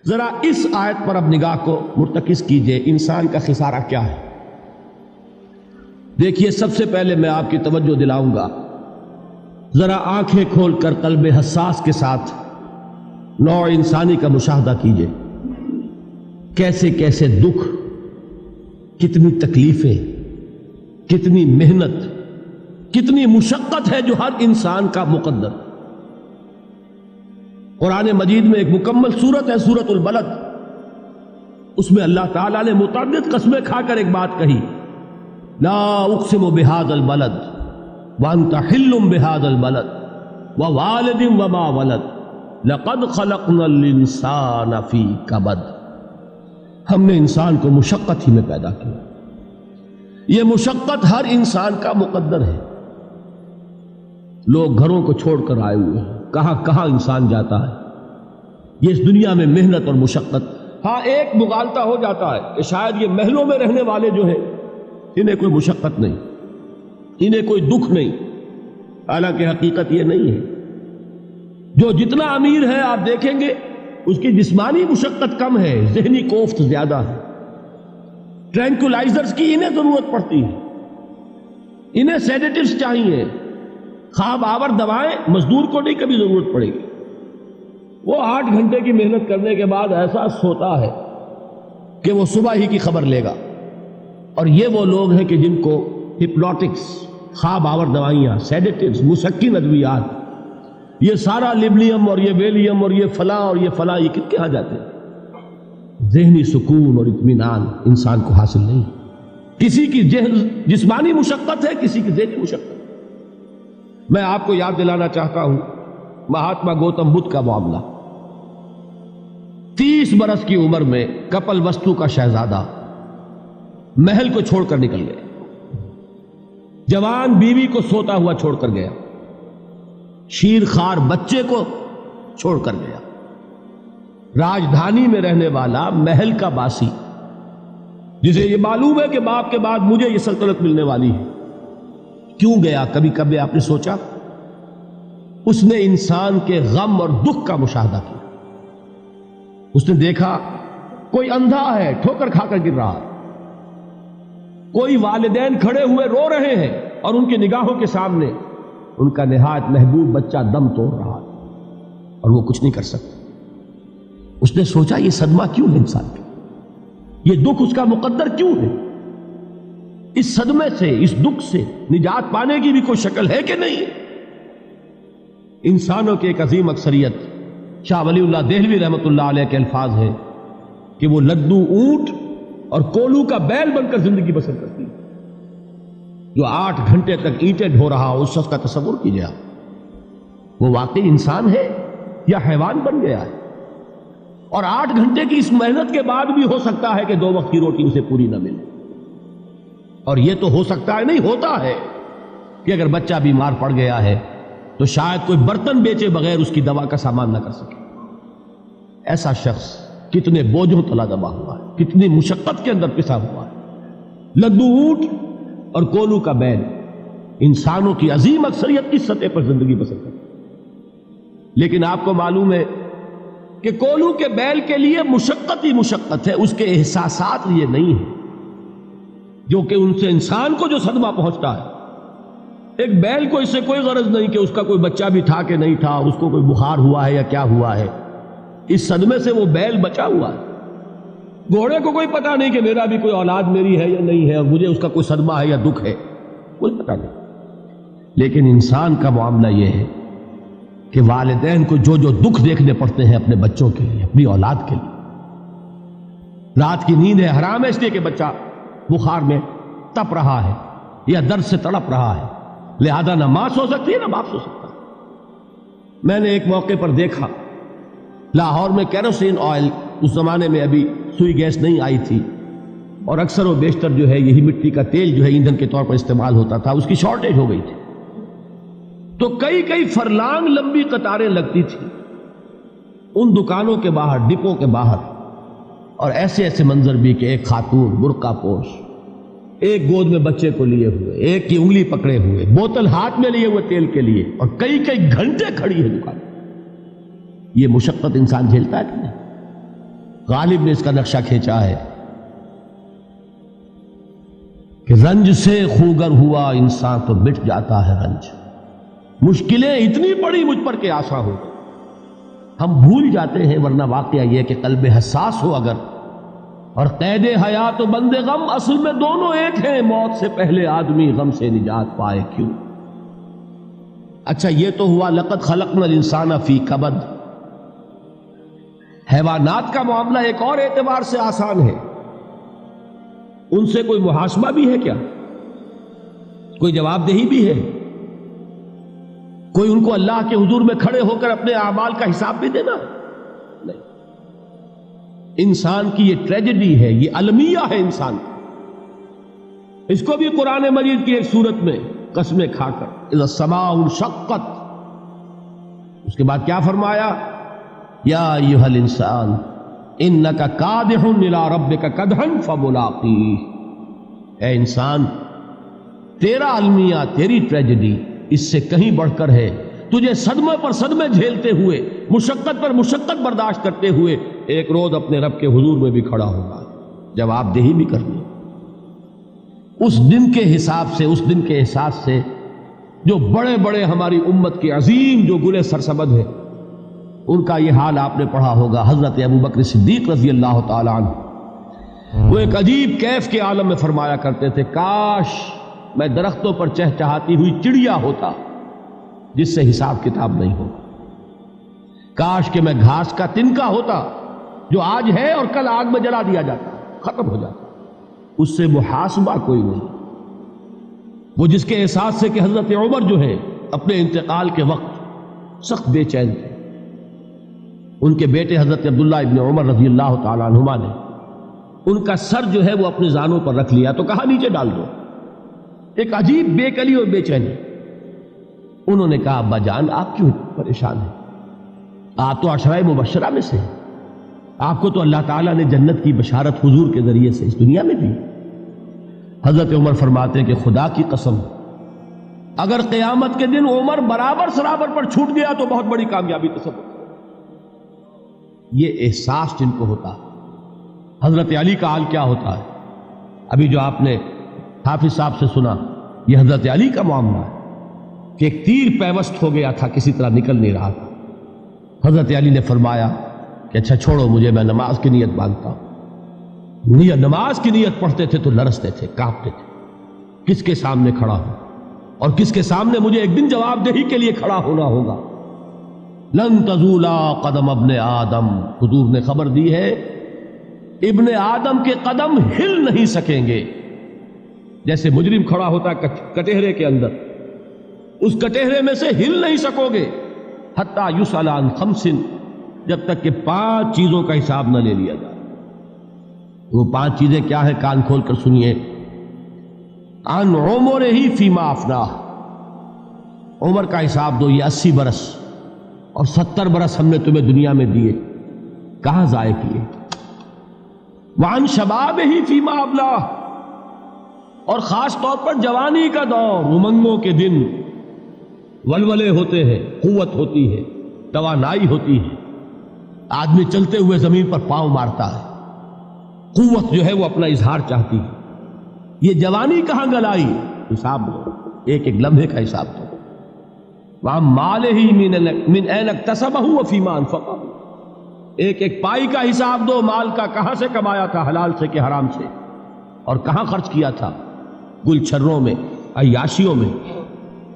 ذرا اس آیت پر اب نگاہ کو مرتکز کیجئے، انسان کا خسارہ کیا ہے؟ دیکھیے، سب سے پہلے میں آپ کی توجہ دلاؤں گا، ذرا آنکھیں کھول کر قلب حساس کے ساتھ نوع انسانی کا مشاہدہ کیجئے، کیسے کیسے دکھ، کتنی تکلیفیں، کتنی محنت، کتنی مشقت ہے جو ہر انسان کا مقدر۔ قرآن مجید میں ایک مکمل سورت ہے، سورت البلد، اس میں اللہ تعالیٰ نے متعدد قسمیں کھا کر ایک بات کہی، لا اقسم بہذا البلد وانت حل بہذا البلد ووالد وما ولد لقد خلقنا الانسان فی کبد۔ ہم نے انسان کو مشقت ہی میں پیدا کیا، یہ مشقت ہر انسان کا مقدر ہے۔ لوگ گھروں کو چھوڑ کر آئے ہوئے ہیں، کہاں کہاں انسان جاتا ہے، یہ اس دنیا میں محنت اور مشقت۔ ہاں، ایک مغالطہ ہو جاتا ہے کہ شاید یہ محلوں میں رہنے والے جو ہیں انہیں کوئی مشقت نہیں، انہیں کوئی دکھ نہیں، حالانکہ حقیقت یہ نہیں ہے۔ جو جتنا امیر ہے آپ دیکھیں گے اس کی جسمانی مشقت کم ہے، ذہنی کوفت زیادہ ہے۔ ٹرینکولائزرز کی انہیں ضرورت پڑتی ہے، انہیں سیڈیٹیوز چاہیے، خواب آور دوائیں مزدور کو نہیں کبھی ضرورت پڑے گی۔ وہ 8 گھنٹے کی محنت کرنے کے بعد ایسا سوتا ہے کہ وہ صبح ہی کی خبر لے گا۔ اور یہ وہ لوگ ہیں کہ جن کو ہپنوٹکس، خواب آور دوائیاں، سیڈیٹیوز، مسکن ادویات، یہ سارا لیبلیم اور یہ ویلیم اور یہ فلاں اور یہ فلاں، یہ کن کے ہاں جاتے ہیں؟ ذہنی سکون اور اطمینان انسان کو حاصل نہیں۔ کسی کی جسمانی مشقت ہے، کسی کی ذہنی مشقت۔ میں آپ کو یاد دلانا چاہتا ہوں مہاتما گوتم بدھ کا معاملہ۔ 30 برس کی عمر میں کپل وستو کا شہزادہ محل کو چھوڑ کر نکل گیا، جوان بیوی کو سوتا ہوا چھوڑ کر گیا، شیر خوار بچے کو چھوڑ کر گیا۔ راجدھانی میں رہنے والا محل کا باسی، جسے یہ معلوم ہے کہ باپ کے بعد مجھے یہ سلطنت ملنے والی ہے، کیوں گیا؟ کبھی کبھی آپ نے سوچا؟ اس نے انسان کے غم اور دکھ کا مشاہدہ کیا۔ اس نے دیکھا کوئی اندھا ہے، ٹھوکر کھا کر گر رہا ہے، کوئی والدین کھڑے ہوئے رو رہے ہیں اور ان کی نگاہوں کے سامنے ان کا نہایت محبوب بچہ دم توڑ رہا ہے اور وہ کچھ نہیں کر سکتا۔ اس نے سوچا یہ صدمہ کیوں ہے انسان کا، یہ دکھ اس کا مقدر کیوں ہے؟ اس صدمے سے، اس دکھ سے نجات پانے کی بھی کوئی شکل ہے کہ نہیں؟ انسانوں کی ایک عظیم اکثریت، شاہ ولی اللہ دہلوی رحمۃ اللہ علیہ کے الفاظ ہیں کہ وہ لدو اونٹ اور کولو کا بیل بن کر زندگی بسر کرتی ہے۔ جو 8 گھنٹے تک اینٹیں ڈھو رہا ہو، اس شخص کا تصور کیجیے آپ، وہ واقعی انسان ہے یا حیوان بن گیا ہے؟ اور 8 گھنٹے کی اس محنت کے بعد بھی ہو سکتا ہے کہ 2 وقت کی روٹی اسے پوری نہ ملے۔ اور یہ تو ہو سکتا ہے، نہیں ہوتا ہے کہ اگر بچہ بیمار پڑ گیا ہے تو شاید کوئی برتن بیچے بغیر اس کی دوا کا سامان نہ کر سکے۔ ایسا شخص کتنے بوجھوں تلا دبا ہوا ہے، کتنی مشقت کے اندر پسا ہوا ہے۔ لدو اونٹ اور کولو کا بیل انسانوں کی عظیم اکثریت کی سطح پر زندگی بسر کرتی ہے۔ لیکن آپ کو معلوم ہے کہ کولو کے بیل کے لیے مشقت ہی مشقت ہے، اس کے احساسات یہ نہیں ہیں جو کہ ان سے انسان کو جو صدمہ پہنچتا ہے۔ ایک بیل کو اس سے کوئی غرض نہیں کہ اس کا کوئی بچہ بھی تھا کہ نہیں تھا، اس کو کوئی بخار ہوا ہے یا کیا ہوا ہے، اس صدمے سے وہ بیل بچا ہوا ہے۔ گھوڑے کو کوئی پتہ نہیں کہ میرا بھی کوئی اولاد میری ہے یا نہیں ہے اور مجھے اس کا کوئی صدمہ ہے یا دکھ ہے، کوئی پتہ نہیں۔ لیکن انسان کا معاملہ یہ ہے کہ والدین کو جو جو دکھ دیکھنے پڑتے ہیں اپنے بچوں کے لیے، اپنی اولاد کے لیے۔ رات کی نیند ہے حرام ہے اس لیے کہ بچہ بخار میں تپ رہا ہے یا درد سے تڑپ رہا ہے، لہذا نہ ماں سو سکتی ہے نہ باپ سو سکتا۔ میں نے ایک موقع پر دیکھا، لاہور میں کیروسین آئل، اس زمانے میں ابھی سوئی گیس نہیں آئی تھی اور اکثر و بیشتر جو ہے یہی مٹی کا تیل جو ہے ایندھن کے طور پر استعمال ہوتا تھا، اس کی شارٹیج ہو گئی تھی۔ تو کئی فرلانگ لمبی قطاریں لگتی تھی ان دکانوں کے باہر، ڈپوں کے باہر، اور ایسے ایسے منظر بھی کہ ایک خاتون برقع پوش، ایک گود میں بچے کو لیے ہوئے، ایک کی انگلی پکڑے ہوئے، بوتل ہاتھ میں لیے ہوئے تیل کے لیے، اور کئی گھنٹے کھڑی ہے دکان۔ یہ مشقت انسان جھیلتا ہے کہ نہیں؟ غالب نے اس کا نقشہ کھینچا ہے کہ رنج سے خوگر ہوا انسان تو مٹ جاتا ہے رنج. مشکلیں اتنی بڑی مجھ پر کہ آسان ہو. ہم بھول جاتے ہیں، ورنہ واقعہ یہ کہ قلب حساس ہو اگر اور قید حیات و بند غم اصل میں دونوں ایک ہیں. موت سے پہلے آدمی غم سے نجات پائے کیوں. اچھا یہ تو ہوا لقد خلقنا الانسان فی کبد. حیوانات کا معاملہ ایک اور اعتبار سے آسان ہے. ان سے کوئی محاسبہ بھی ہے کیا؟ کوئی جواب دہی بھی ہے؟ کوئی ان کو اللہ کے حضور میں کھڑے ہو کر اپنے اعمال کا حساب بھی دینا؟ نہیں. انسان کی یہ ٹریجڈی ہے، یہ المیہ ہے انسان. اس کو بھی قرآن مجید کی ایک سورت میں قسمیں کھا کر اذا السماء انشقت، اس کے بعد کیا فرمایا؟ یا ایھا الانسان انک کادح الی ربک کدحا فملاقیہ. اے انسان، تیرا المیہ، تیری ٹریجڈی اس سے کہیں بڑھ کر ہے. تجھے صدمے پر صدمے جھیلتے ہوئے، مشقت پر مشقت برداشت کرتے ہوئے ایک روز اپنے رب کے حضور میں بھی کھڑا ہوگا، جواب دہی بھی کرنی. اس دن کے حساب سے، اس دن کے احساس سے جو بڑے بڑے ہماری امت کے عظیم جو گلے سرسبد ہیں، ان کا یہ حال آپ نے پڑھا ہوگا. حضرت ابوبکر صدیق رضی اللہ تعالی عنہ وہ ایک عجیب کیف کے عالم میں فرمایا کرتے تھے، کاش میں درختوں پر چہچہاتی ہوئی چڑیا ہوتا جس سے حساب کتاب نہیں ہوگا. کاش کہ میں گھاس کا تنکا ہوتا جو آج ہے اور کل آگ میں جلا دیا جاتا، ختم ہو جاتا، اس سے محاسبہ کوئی نہیں. وہ جس کے احساس سے کہ حضرت عمر جو ہے اپنے انتقال کے وقت سخت بے چین تھے. ان کے بیٹے حضرت عبداللہ ابن عمر رضی اللہ تعالی عنہما نے ان کا سر جو ہے وہ اپنے زانوں پر رکھ لیا تو کہا نیچے ڈال دو. ایک عجیب بے کلی اور بے چینی. انہوں نے کہا ابا جان آپ کیوں پریشان ہیں؟ آپ تو عشرہ مبشرہ میں سے، آپ کو تو اللہ تعالیٰ نے جنت کی بشارت حضور کے ذریعے سے اس دنیا میں دی. حضرت عمر فرماتے ہیں کہ خدا کی قسم اگر قیامت کے دن عمر برابر سرابر پر چھوٹ گیا تو بہت بڑی کامیابی تصور. یہ احساس جن کو ہوتا ہے. حضرت علی کا حال کیا ہوتا ہے؟ ابھی جو آپ نے حافظ صاحب سے سنا، یہ حضرت علی کا معاملہ ہے کہ ایک تیر پیوست ہو گیا تھا، کسی طرح نکل نہیں رہا تھا. حضرت علی نے فرمایا کہ اچھا چھوڑو مجھے، میں نماز کی نیت باندھتا ہوں. نماز کی نیت پڑھتے تھے تو لرزتے تھے، کانپتے تھے. کس کے سامنے کھڑا ہوں اور کس کے سامنے مجھے ایک دن جواب دہی کے لیے کھڑا ہونا ہوگا. لن تزولا قدم ابن آدم، حضور نے خبر دی ہے ابن آدم کے قدم ہل نہیں سکیں گے. جیسے مجرم کھڑا ہوتا ہے کٹہرے کے اندر، اس کٹہرے میں سے ہل نہیں سکو گے حتی یسأل عن خمس، جب تک کہ 5 چیزوں کا حساب نہ لے لیا جائے. وہ 5 چیزیں کیا ہیں؟ کان کھول کر سنیے. عن عمرہ فیما افناہ، عمر کا حساب دو. یہ 80 برس اور 70 برس ہم نے تمہیں دنیا میں دیے، کہاں ضائع کیے. وعن شبابہ فیما ابلاہ، اور خاص طور پر جوانی کا دور، امنگوں کے دن، ولولے ہوتے ہیں، قوت ہوتی ہے، توانائی ہوتی ہے، آدمی چلتے ہوئے زمین پر پاؤں مارتا ہے، قوت جو ہے وہ اپنا اظہار چاہتی ہے. یہ جوانی کہاں گلائی؟ حساب دو، ایک ایک لمحے کا حساب دو. وَعَن مَالِهِ مِنْ أَيْنَ اكْتَسَبَهُ وَفِيمَا أَنْفَقَهُ، ایک ایک پائی کا حساب دو. مال کا کہاں سے کمایا تھا، حلال سے کہ حرام سے، اور کہاں خرچ کیا تھا، گل چھروں میں، عیاشیوں میں،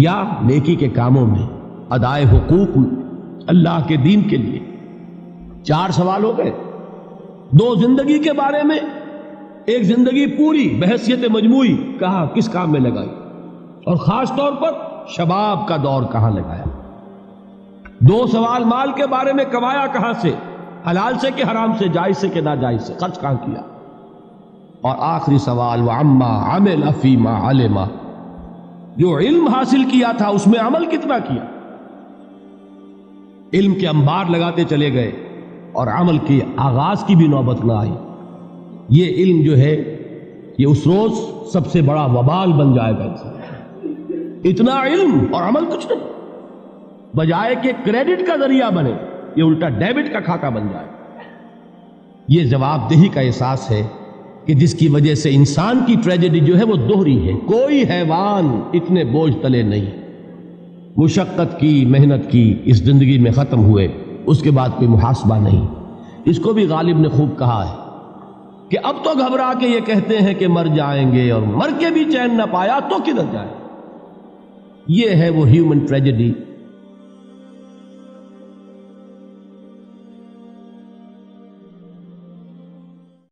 یا نیکی کے کاموں میں، ادائے حقوق اللہ کے دین کے لیے. 4 سوال ہو گئے. 2 زندگی کے بارے میں، ایک زندگی پوری بحیثیت مجموعی کہاں کس کام میں لگائی، اور خاص طور پر شباب کا دور کہاں لگایا. 2 سوال مال کے بارے میں، کمایا کہاں سے، حلال سے کہ حرام سے، جائز سے کہ ناجائز سے، خرچ کہاں کیا. اور آخری سوال وَعَمَّا عَمِلَ فِيمَا عَلِمَ، جو علم حاصل کیا تھا اس میں عمل کتنا کیا. علم کے انبار لگاتے چلے گئے اور عمل کے آغاز کی بھی نوبت نہ آئی. یہ علم جو ہے یہ اس روز سب سے بڑا وبال بن جائے گا. اتنا علم اور عمل کچھ نہیں، بجائے کہ کریڈٹ کا ذریعہ بنے یہ الٹا ڈیبٹ کا کھاتا بن جائے. یہ جواب دہی کا احساس ہے کہ جس کی وجہ سے انسان کی ٹریجڈی جو ہے وہ دوہری ہے. کوئی حیوان اتنے بوجھ تلے نہیں. مشقت کی، محنت کی، اس زندگی میں ختم ہوئے، اس کے بعد کوئی محاسبہ نہیں. اس کو بھی غالب نے خوب کہا ہے کہ اب تو گھبرا کے یہ کہتے ہیں کہ مر جائیں گے، اور مر کے بھی چین نہ پایا تو کدھر جائیں. یہ ہے وہ ہیومن ٹریجڈی